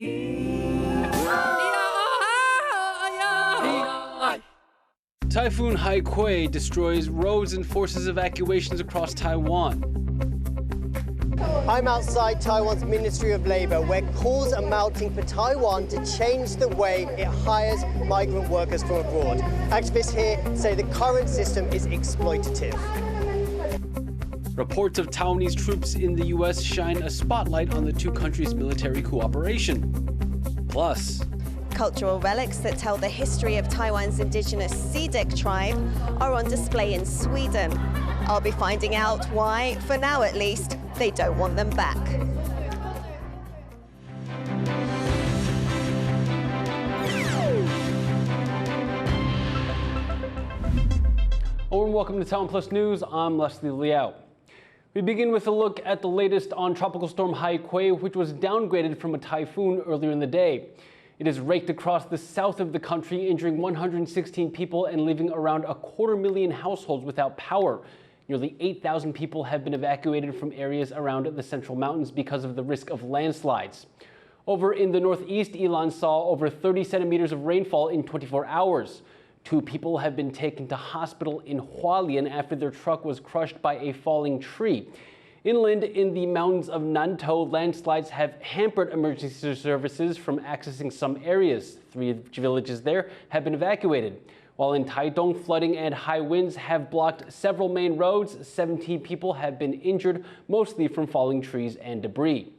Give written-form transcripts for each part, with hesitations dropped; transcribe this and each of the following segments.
Typhoon Haikui destroys roads and forces evacuations across Taiwan. I'm outside Taiwan's Ministry of Labour, where calls are mounting for Taiwan to change the way it hires migrant workers from abroad. Activists here say the current system is exploitative. Reports of Taiwanese troops in the U.S. shine a spotlight on the two countries' military cooperation. Plus, cultural relics that tell the history of Taiwan's indigenous Swedish tribe are on display in Sweden. I'll be finding out why, for now at least, they don't want them back. Hello and welcome to TaiwanPlus News. I'm Liao. We begin with a look at the latest on Tropical Storm Haikui, which was downgraded from a typhoon earlier in the day. It has raked across the south of the country, injuring 116 people and leaving around 250,000 households without power. Nearly 8,000 people have been evacuated from areas around the central mountains because of the risk of landslides. Over in the northeast, Ilan saw over 30 centimeters of rainfall in 24 hours. 2 people have been taken to hospital in Hualien after their truck was crushed by a falling tree. Inland in the mountains of Nantou, landslides have hampered emergency services from accessing some areas. 3 villages there have been evacuated. While in Taitung, flooding and high winds have blocked several main roads. 17 people have been injured, mostly from falling trees and debris.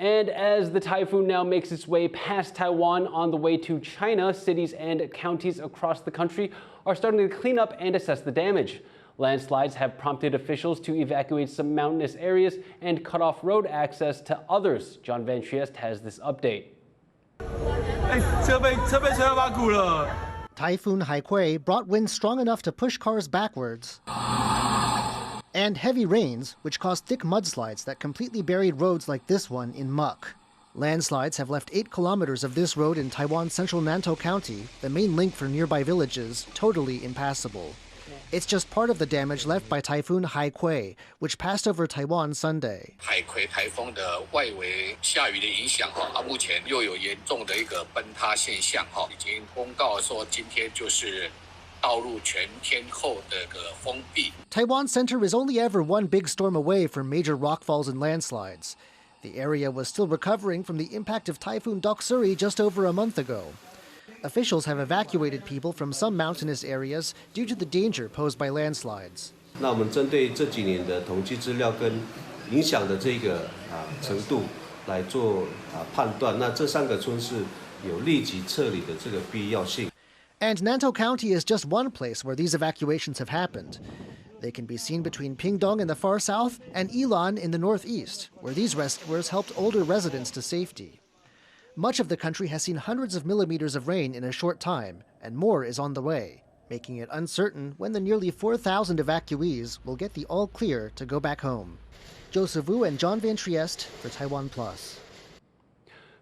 And as the typhoon now makes its way past Taiwan on the way to China, cities and counties across the country are starting to clean up and assess the damage. Landslides have prompted officials to evacuate some mountainous areas and cut off road access to others. John Van Trieste has this update. Typhoon Haikui brought winds strong enough to push cars backwards, and heavy rains, which caused thick mudslides that completely buried roads like this one in muck. Landslides have left 8 kilometers of this road in Taiwan's central Nantou County, the main link for nearby villages, totally impassable. It's just part of the damage left by Typhoon Haikui, which passed over Taiwan Sunday. Taiwan Center is only ever one big storm away from major rockfalls and landslides. The area was still recovering from the impact of Typhoon Doksuri just over a month ago. Officials have evacuated people from some mountainous areas due to the danger posed by landslides. 那我们针对这几年的统计资料跟影响的这个程度来做判断，那这3个村是有立即撤离的这个必要性。And Nantou County is just one place where these evacuations have happened. They can be seen between Pingdong in the far south and Ilan in the northeast, where these rescuers helped older residents to safety. Much of the country has seen hundreds of millimeters of rain in a short time, and more is on the way, making it uncertain when the nearly 4,000 evacuees will get the all-clear to go back home. Joseph Wu and John Van Trieste for TaiwanPlus.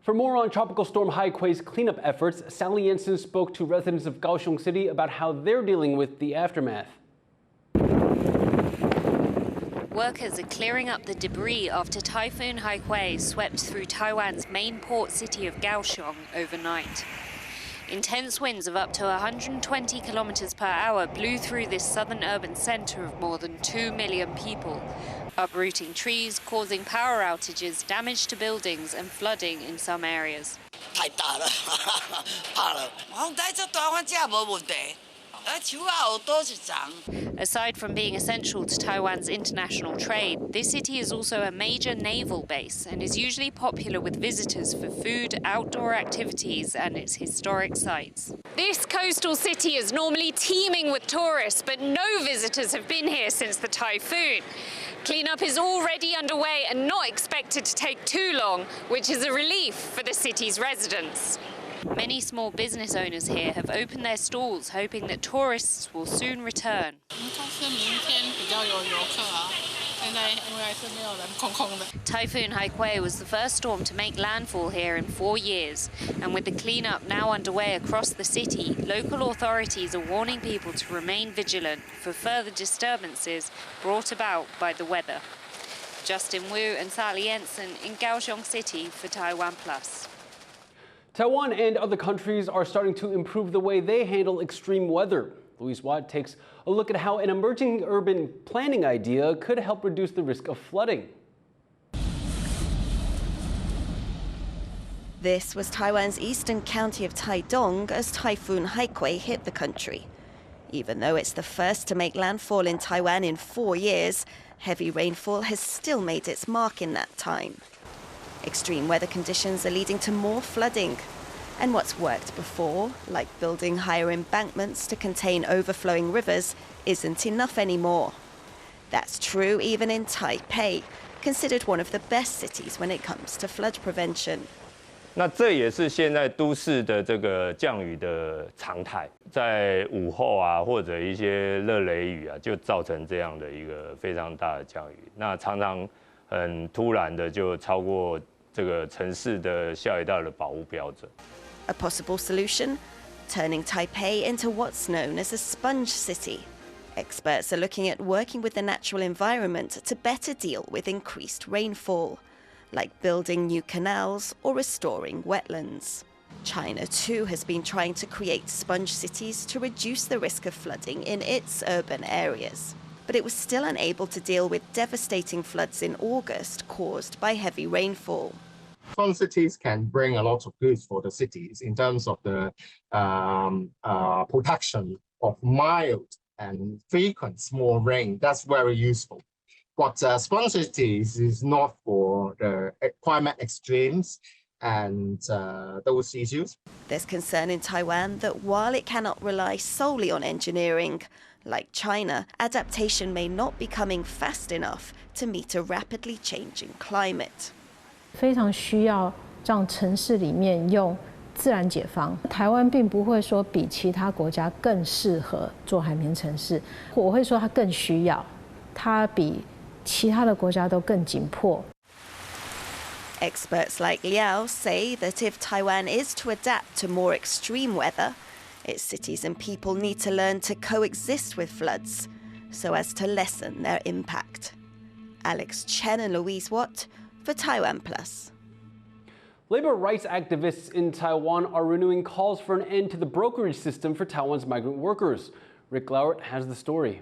For more on Tropical Storm Haikui's cleanup efforts, Sally Jensen spoke to residents of Kaohsiung City about how they're dealing with the aftermath. Workers are clearing up the debris after Typhoon Haikui swept through Taiwan's main port city of Kaohsiung overnight. Intense winds of up to 120 kilometers per hour blew through this southern urban center of more than 2 million people, uprooting trees, causing power outages, damage to buildings and flooding in some areas. Aside from being essential to Taiwan's international trade, this city is also a major naval base and is usually popular with visitors for food, outdoor activities and its historic sites. This coastal city is normally teeming with tourists, but no visitors have been here since the typhoon. Cleanup is already underway and not expected to take too long, which is a relief for the city's residents. Many small business owners here have opened their stalls, hoping that tourists will soon return. Typhoon Haikui was the first storm to make landfall here in 4 years, and with the cleanup now underway across the city, local authorities are warning people to remain vigilant for further disturbances brought about by the weather. Justin Wu and Sally Jensen in Kaohsiung City for TaiwanPlus. Taiwan and other countries are starting to improve the way they handle extreme weather. Louise Watt takes a look at how an emerging urban planning idea could help reduce the risk of flooding. This was Taiwan's eastern county of Taidong as Typhoon Haikui hit the country. Even though it's the first to make landfall in Taiwan in 4 years, heavy rainfall has still made its mark in that time. Extreme weather conditions are leading to more flooding. And what's worked before, like building higher embankments to contain overflowing rivers, isn't enough anymore. That's true even in Taipei, considered one of the best cities when it comes to flood prevention. 那这也是现在都市的这个降雨的常态，在午后啊，或者一些热雷雨啊，就造成这样的一个非常大的降雨。那常常很突然的就超过这个城市的下雨道的保护标准。A possible solution? Turning Taipei into what's known as a sponge city. Experts are looking at working with the natural environment to better deal with increased rainfall, like building new canals or restoring wetlands. China too has been trying to create sponge cities to reduce the risk of flooding in its urban areas. But it was still unable to deal with devastating floods in August caused by heavy rainfall. Sponge cities can bring a lot of goods for the cities in terms of the protection of mild and frequent small rain. That's very useful. But sponge cities is not for the climate extremes and those issues. There's concern in Taiwan that while it cannot rely solely on engineering, like China, adaptation may not be coming fast enough to meet a rapidly changing climate. 非常需要让城市里面用自然解方。台湾并不会说比其他国家更适合做海绵城市，我会说它更需要，它比其他的国家都更紧迫。Experts like Liao say that if Taiwan is to adapt to more extreme weather, its cities and people need to learn to coexist with floods so as to lessen their impact. Alex Chen and Louise Watt for TaiwanPlus. Labor rights activists in Taiwan are renewing calls for an end to the brokerage system for Taiwan's migrant workers. Rick Liao has the story.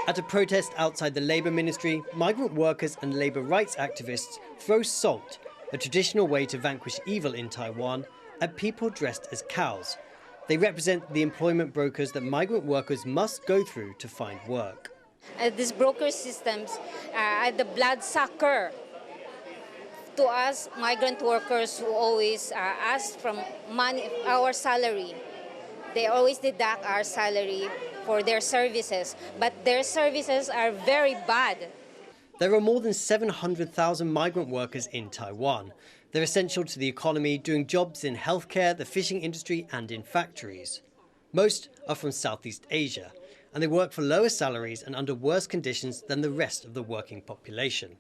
At a protest outside the Labour Ministry, migrant workers and labour rights activists throw salt, a traditional way to vanquish evil in Taiwan, at people dressed as cows. They represent the employment brokers that migrant workers must go through to find work. These broker systems are the bloodsucker to us migrant workers who always ask from money, our salary. They always deduct our salary for their services, but their services are very bad. There are more than 700,000 migrant workers in Taiwan. They're essential to the economy, doing jobs in healthcare, the fishing industry and in factories. Most are from Southeast Asia, and they work for lower salaries and under worse conditions than the rest of the working population.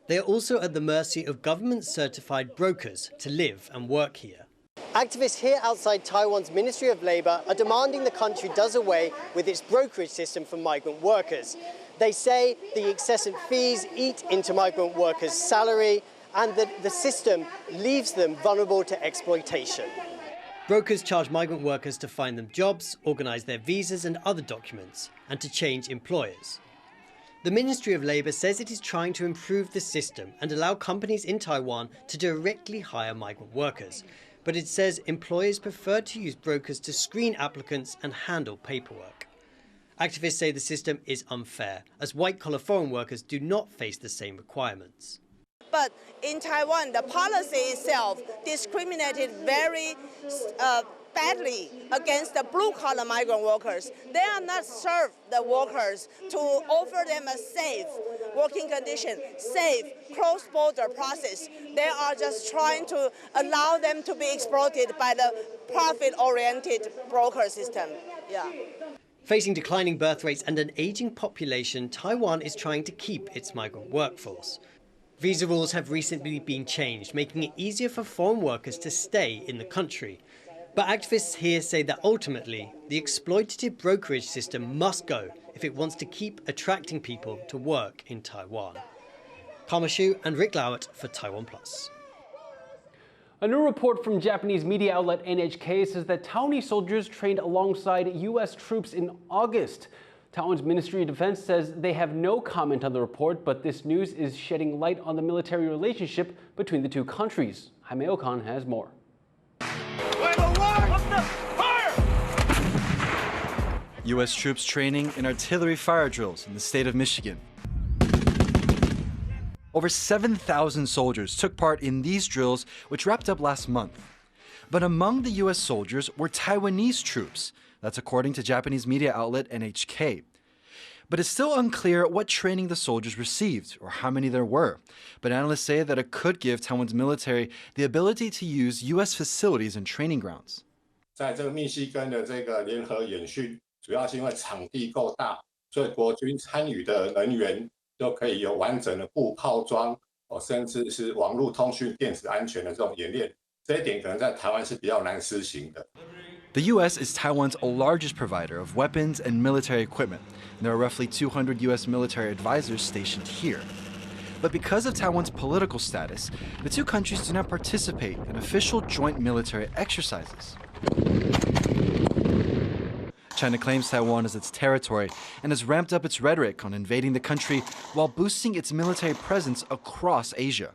They are also at the mercy of government-certified brokers to live and work here. Activists here outside Taiwan's Ministry of Labour are demanding the country does away with its brokerage system for migrant workers. They say the excessive fees eat into migrant workers' salary and that the system leaves them vulnerable to exploitation. Brokers charge migrant workers to find them jobs, organise their visas and other documents, and to change employers. The Ministry of Labour says it is trying to improve the system and allow companies in Taiwan to directly hire migrant workers. But it says employers prefer to use brokers to screen applicants and handle paperwork. Activists say the system is unfair, as white-collar foreign workers do not face the same requirements. But in Taiwan, the policy itself discriminated very badly against the blue-collar migrant workers. They are not served the workers to offer them a safe working condition, safe cross-border process. They are just trying to allow them to be exploited by the profit-oriented broker system. Yeah. Facing declining birth rates and an aging population, Taiwan is trying to keep its migrant workforce. Visa rules have recently been changed, making it easier for foreign workers to stay in the country. But activists here say that ultimately, the exploitative brokerage system must go if it wants to keep attracting people to work in Taiwan. Palmer Xu and Rick Liao for TaiwanPlus. A new report from Japanese media outlet NHK says that Taiwanese soldiers trained alongside U.S. troops in August. Taiwan's Ministry of Defense says they have no comment on the report, but this news is shedding light on the military relationship between the two countries. Jaime Okan has more. U.S. troops training in artillery fire drills in the state of Michigan. Over 7,000 soldiers took part in these drills, which wrapped up last month. But among the U.S. soldiers were Taiwanese troops. That's according to Japanese media outlet NHK. But it's still unclear what training the soldiers received or how many there were. But analysts say that it could give Taiwan's military the ability to use U.S. facilities and training grounds. 在这个密西根的这个联合演训，主要是因为场地够大，所以国军参与的人员都可以有完整的步炮装，甚至是网络通讯、电子安全的这种演练。这一点可能在台湾是比较难施行的。The U.S. is Taiwan's largest provider of weapons and military equipment. And there are roughly 200 U.S. military advisors stationed here. But because of Taiwan's political status, the two countries do not participate in official joint military exercises. China claims Taiwan as its territory and has ramped up its rhetoric on invading the country while boosting its military presence across Asia.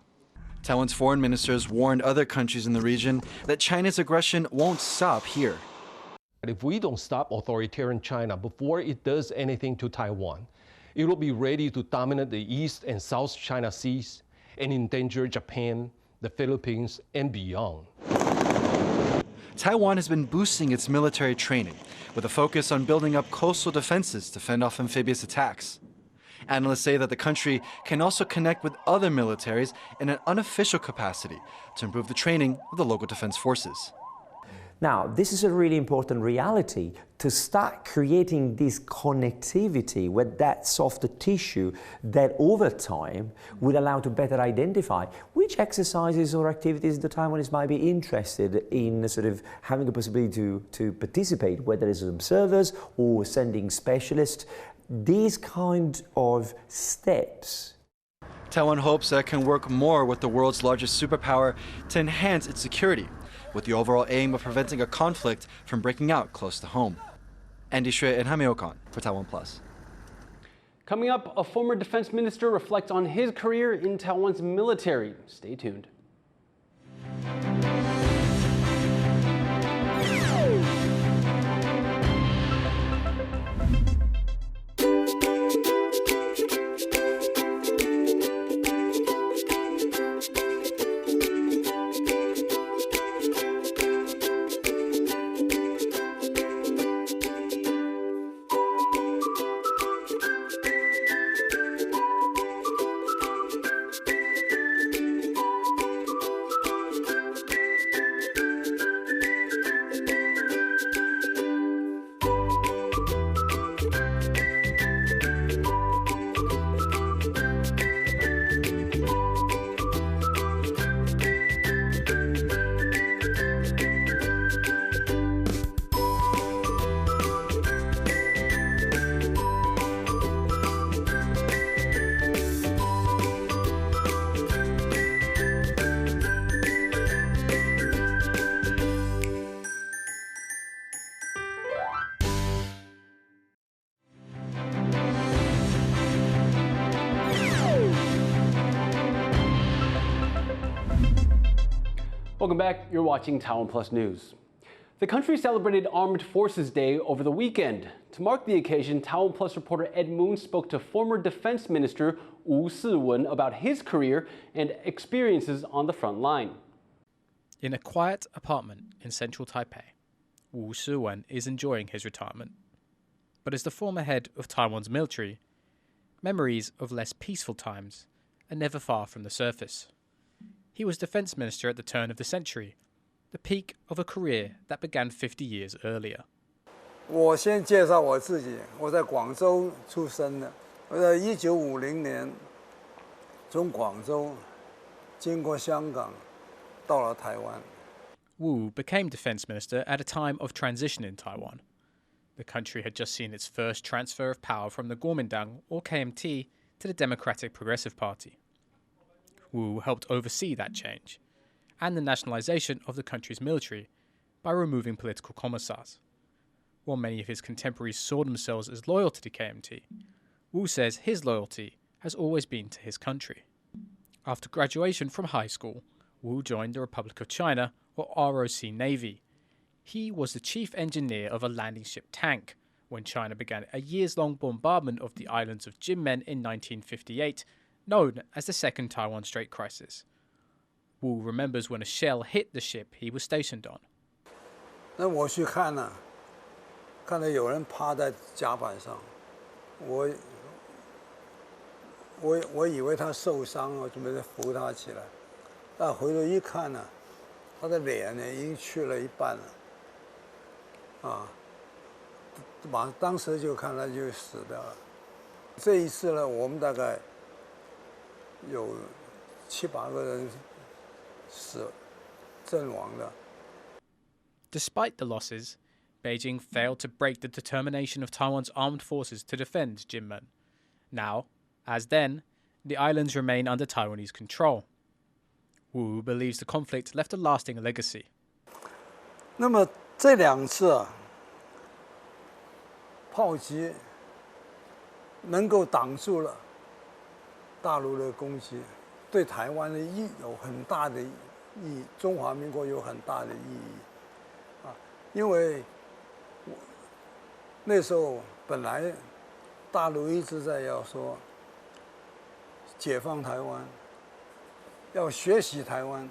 Taiwan's foreign ministers warned other countries in the region that China's aggression won't stop here. If we don't stop authoritarian China before it does anything to Taiwan, it will be ready to dominate the East and South China Seas and endanger Japan, the Philippines, and beyond. Taiwan has been boosting its military training with a focus on building up coastal defenses to fend off amphibious attacks. Analysts say that the country can also connect with other militaries in an unofficial capacity to improve the training of the local defense forces. Now, this is a really important reality to start creating this connectivity with that softer tissue that over time would allow to better identify which exercises or activities the Taiwanese might be interested in sort of having a possibility to participate, whether as observers or sending specialists. These kind of steps. Taiwan hopes that it can work more with the world's largest superpower to enhance its security, with the overall aim of preventing a conflict from breaking out close to home. Andy Shui and Jaime Okan for TaiwanPlus. Coming up, a former defense minister reflects on his career in Taiwan's military. Stay tuned. Welcome back. You're watching TaiwanPlus News. The country celebrated Armed Forces Day over the weekend. To mark the occasion, TaiwanPlus reporter Ed Moon spoke to former Defense Minister Wu Si-wen about his career and experiences on the front line. In a quiet apartment in central Taipei, Wu Si-wen is enjoying his retirement. But as the former head of Taiwan's military, memories of less peaceful times are never far from the surface. He was defense minister at the turn of the century, the peak of a career that began 50 years earlier. 我先介绍我自己，我在广州出生的。我在1950年从广州经过香港到了台湾。Wu became defense minister at a time of transition in Taiwan. The country had just seen its first transfer of power from the Kuomintang, or KMT, to the Democratic Progressive Party. Wu helped oversee that change, and the nationalization of the country's military by removing political commissars. While many of his contemporaries saw themselves as loyal to the KMT, Wu says his loyalty has always been to his country. After graduation from high school, Wu joined the Republic of China, or ROC Navy. He was the chief engineer of a landing ship tank when China began a years-long bombardment of the islands of Jinmen in 1958, known as the Second Taiwan Strait Crisis. Wu remembers when a shell hit the ship he was stationed on. 那我去看了，看到有人趴在甲板上，我以为他受伤了，准备扶他起来，但回头一看呢，他的脸呢已经去了一半了，啊，当时就看他就死掉了。这一次呢，我们大概有7、8个人阵亡的。 Despite the losses, Beijing failed to break the determination of Taiwan's armed forces to defend Jinmen. Now, as then, the islands remain under Taiwanese control. Wu believes the conflict left a lasting legacy. 那么这2次炮击能够挡住了大陆的攻击，对台湾的有很大的意义，中华民国有很大的意义，啊，因为那时候本来大陆一直在要说解放台湾，要学习台湾，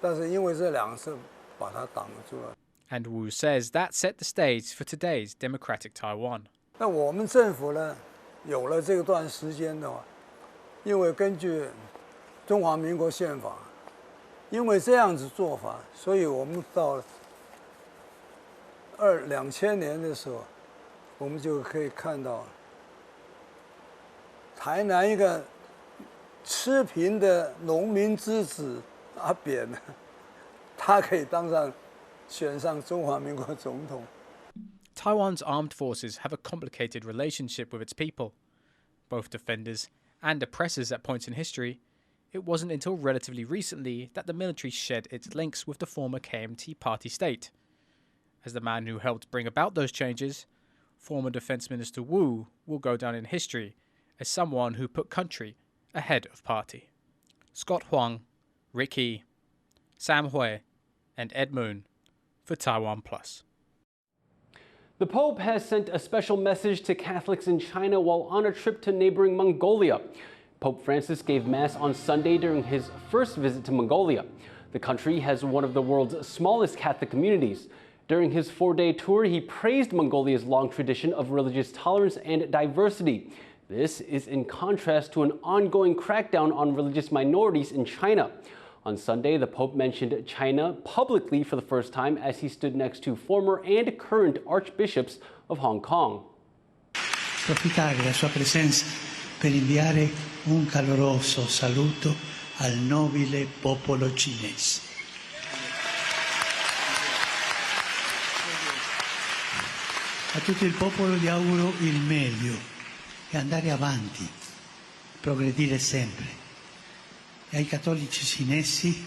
但是因为这2次把它挡住了。 And Wu says that set the stage for today's democratic Taiwan. 那我们政府呢，有了这段时间的话，因为根据中华民国宪法，因为这样子做法，所以我们到2000年的时候，我们就可以看到台南一个吃贫的农民之子阿扁呢，他可以选上中华民国总统。 Taiwan's armed forces have a complicated relationship with its people. Both defenders and oppressors at points in history, it wasn't until relatively recently that the military shed its links with the former KMT party state. As the man who helped bring about those changes, former Defense Minister Wu will go down in history as someone who put country ahead of party. Scott Huang, Ricky, Sam Hui, and Ed Moon for TaiwanPlus. The Pope has sent a special message to Catholics in China while on a trip to neighboring Mongolia. Pope Francis gave Mass on Sunday during his first visit to Mongolia. The country has one of the world's smallest Catholic communities. During his 4-day tour, he praised Mongolia's long tradition of religious tolerance and diversity. This is in contrast to an ongoing crackdown on religious minorities in China. On Sunday, the Pope mentioned China publicly for the first time as he stood next to former and current archbishops of Hong Kong. Approfittare della sua presenza per inviare un caloroso saluto al nobile popolo cinese. A tutto il popolo gli auguro il meglio e andare avanti, progredire sempre. E ai cattolici cinesi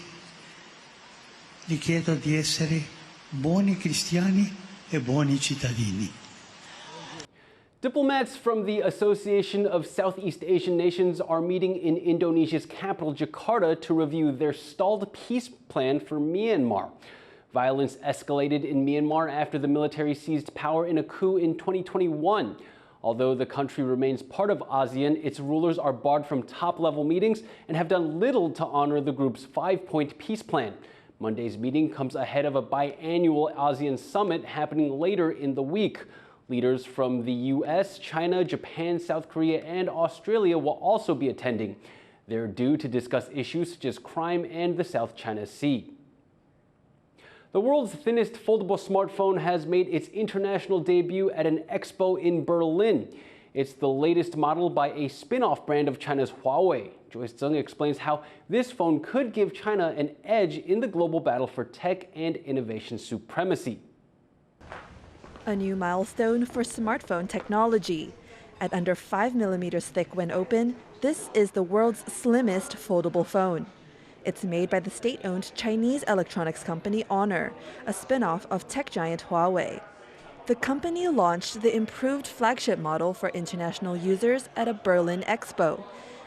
gli chiedo di essere buoni cristiani e buoni cittadini. Diplomats from the Association of Southeast Asian Nations are meeting in Indonesia's capital, Jakarta, to review their stalled peace plan for Myanmar. Violence escalated in Myanmar after the military seized power in a coup in 2021. Although the country remains part of ASEAN, its rulers are barred from top-level meetings and have done little to honor the group's 5-point peace plan. Monday's meeting comes ahead of a biannual ASEAN summit happening later in the week. Leaders from the US, China, Japan, South Korea, and Australia will also be attending. They're due to discuss issues such as crime and the South China Sea. The world's thinnest foldable smartphone has made its international debut at an expo in Berlin. It's the latest model by a spin-off brand of China's Huawei. Joyce Zeng explains how this phone could give China an edge in the global battle for tech and innovation supremacy. A new milestone for smartphone technology. At under 5 millimeters thick when open, this is the world's slimmest foldable phone. It's made by the state-owned Chinese electronics company Honor, a spin-off of tech giant Huawei. The company launched the improved flagship model for international users at a Berlin expo,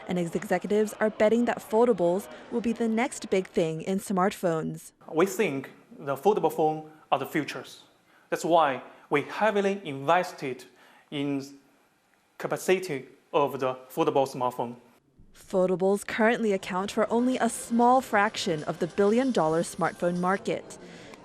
and its executives are betting that foldables will be the next big thing in smartphones. We think the foldable phone are the futures. That's why we heavily invested in capacity of the foldable smartphone. Foldables currently account for only a small fraction of the billion-dollar smartphone market.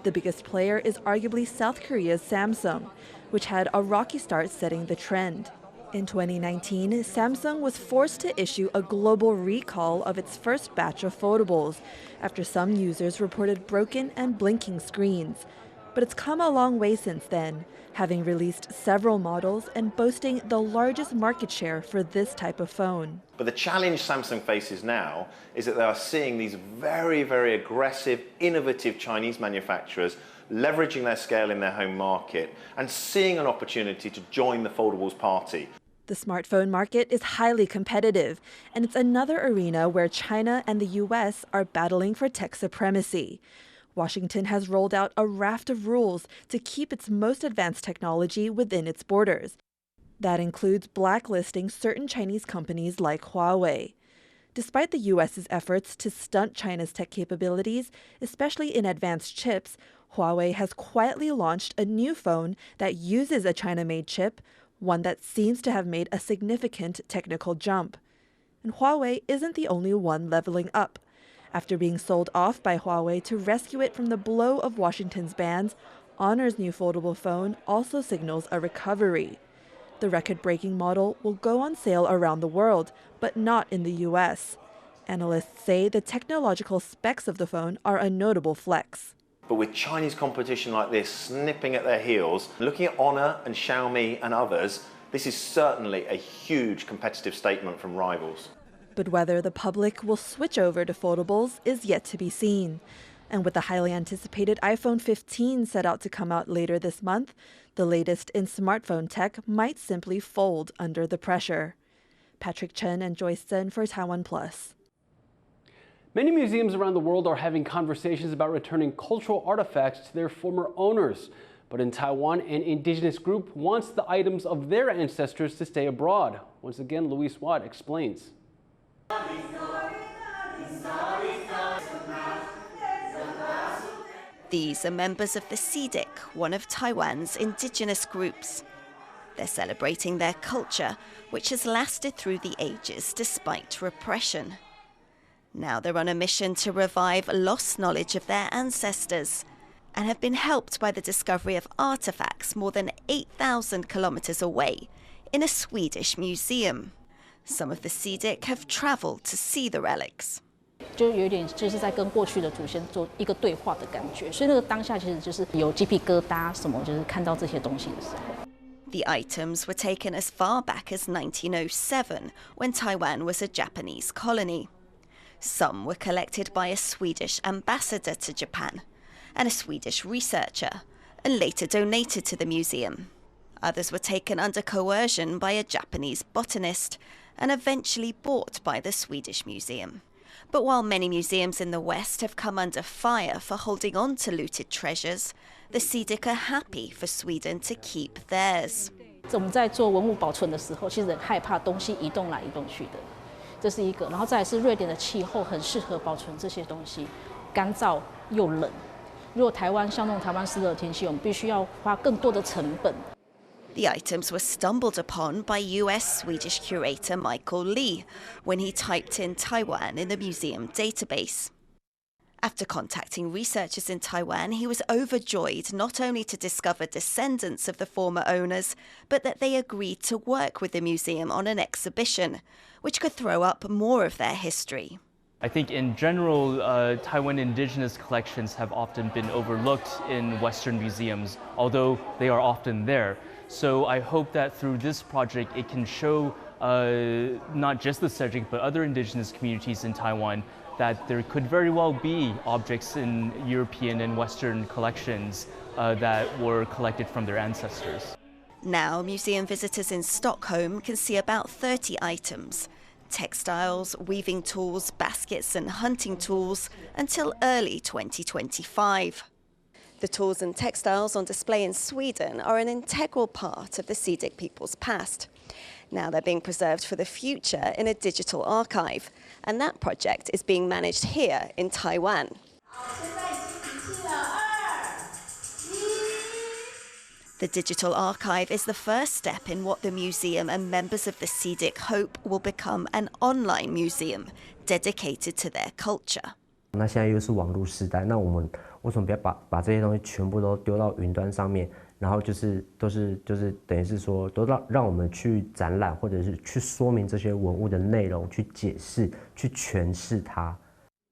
The biggest player is arguably South Korea's Samsung, which had a rocky start setting the trend. In 2019, Samsung was forced to issue a global recall of its first batch of foldables after some users reported broken and blinking screens. But it's come a long way since then, having released several models and boasting the largest market share for this type of phone. But the challenge Samsung faces now is that they are seeing these very, very aggressive, innovative Chinese manufacturers leveraging their scale in their home market and seeing an opportunity to join the foldables party. The smartphone market is highly competitive, and it's another arena where China and the US are battling for tech supremacy. Washington has rolled out a raft of rules to keep its most advanced technology within its borders. That includes blacklisting certain Chinese companies like Huawei. Despite the US's efforts to stunt China's tech capabilities, especially in advanced chips, Huawei has quietly launched a new phone that uses a China-made chip, one that seems to have made a significant technical jump. And Huawei isn't the only one leveling up. After being sold off by Huawei to rescue it from the blow of Washington's bans, Honor's new foldable phone also signals a recovery. The record-breaking model will go on sale around the world, but not in the US. Analysts say the technological specs of the phone are a notable flex. But with Chinese competition like this snipping at their heels, looking at Honor and Xiaomi and others, this is certainly a huge competitive statement from rivals. But whether the public will switch over to foldables is yet to be seen. And with the highly anticipated iPhone 15 set out to come out later this month, the latest in smartphone tech might simply fold under the pressure. Patrick Chen and Joyce Zhen for TaiwanPlus. Many museums around the world are having conversations about returning cultural artifacts to their former owners. But in Taiwan, an indigenous group wants the items of their ancestors to stay abroad. Once again, Luis Watt explains. These are members of the CIDIC, one of Taiwan's indigenous groups. They're celebrating their culture, which has lasted through the ages despite repression. Now they're on a mission to revive lost knowledge of their ancestors and have been helped by the discovery of artifacts more than 8,000 kilometers away in a Swedish museum. Some of the CIDIC have traveled to see the relics. 就有点就是在跟过去的祖先做一个对话的感觉，所以那个当下其实就是有鸡皮疙瘩什么，就是看到这些东西的时候。The items were taken as far back as 1907, when Taiwan was a Japanese colony. Some were collected by a Swedish ambassador to Japan and a Swedish researcher, and later donated to the museum. Others were taken under coercion by a Japanese botanist and eventually bought by the Swedish museum. But while many museums in the West have come under fire for holding on to looted treasures, the CIDIC are happy for Sweden to keep theirs. 我们在做文物保存的时候，其实很害怕东西移动来移动去的，这是一个。然后再来是瑞典的气候很适合保存这些东西，干燥又冷。如果台湾像那种台湾湿热的天气，我们必须要花更多的成本。 The items were stumbled upon by US-Swedish curator Michael Lee when he typed in Taiwan in the museum database. After contacting researchers in Taiwan, he was overjoyed not only to discover descendants of the former owners, but that they agreed to work with the museum on an exhibition, which could throw up more of their history. I think in general, Taiwan indigenous collections have often been overlooked in Western museums, although they are often there. So I hope that through this project, it can show not just the subject, but other indigenous communities in Taiwan that there could very well be objects in European and Western collections that were collected from their ancestors. Now, museum visitors in Stockholm can see about 30 items. Textiles, weaving tools, baskets and hunting tools until early 2025. The tools and textiles on display in Sweden are an integral part of the Sedic people's past. Now they're being preserved for the future in a digital archive, and that project is being managed here in Taiwan. The digital archive is the first step in what the museum and members of the Sedic hope will become an online museum dedicated to their culture. 那现在又是网络时代，那我们为什么不要把这些东西全部都丢到云端上面？然后都是等于是说，都让我们去展览，或者是去说明这些文物的内容，去解释、去诠释它。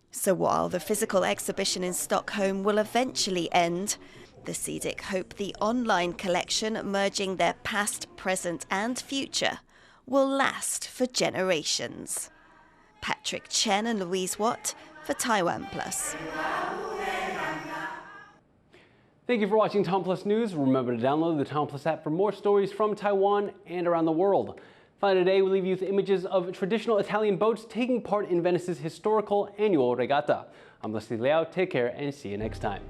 So while the physical exhibition in Stockholm will eventually end, the Sedic hope the online collection merging their past, present and future will last for generations. Patrick Chen and Louise Watt for TaiwanPlus. Thank you for watching TaiwanPlus News. Remember to download the TaiwanPlus app for more stories from Taiwan and around the world. Finally today, we leave you with images of traditional Italian boats taking part in Venice's historical annual regatta. I'm Liao. Take care and see you next time.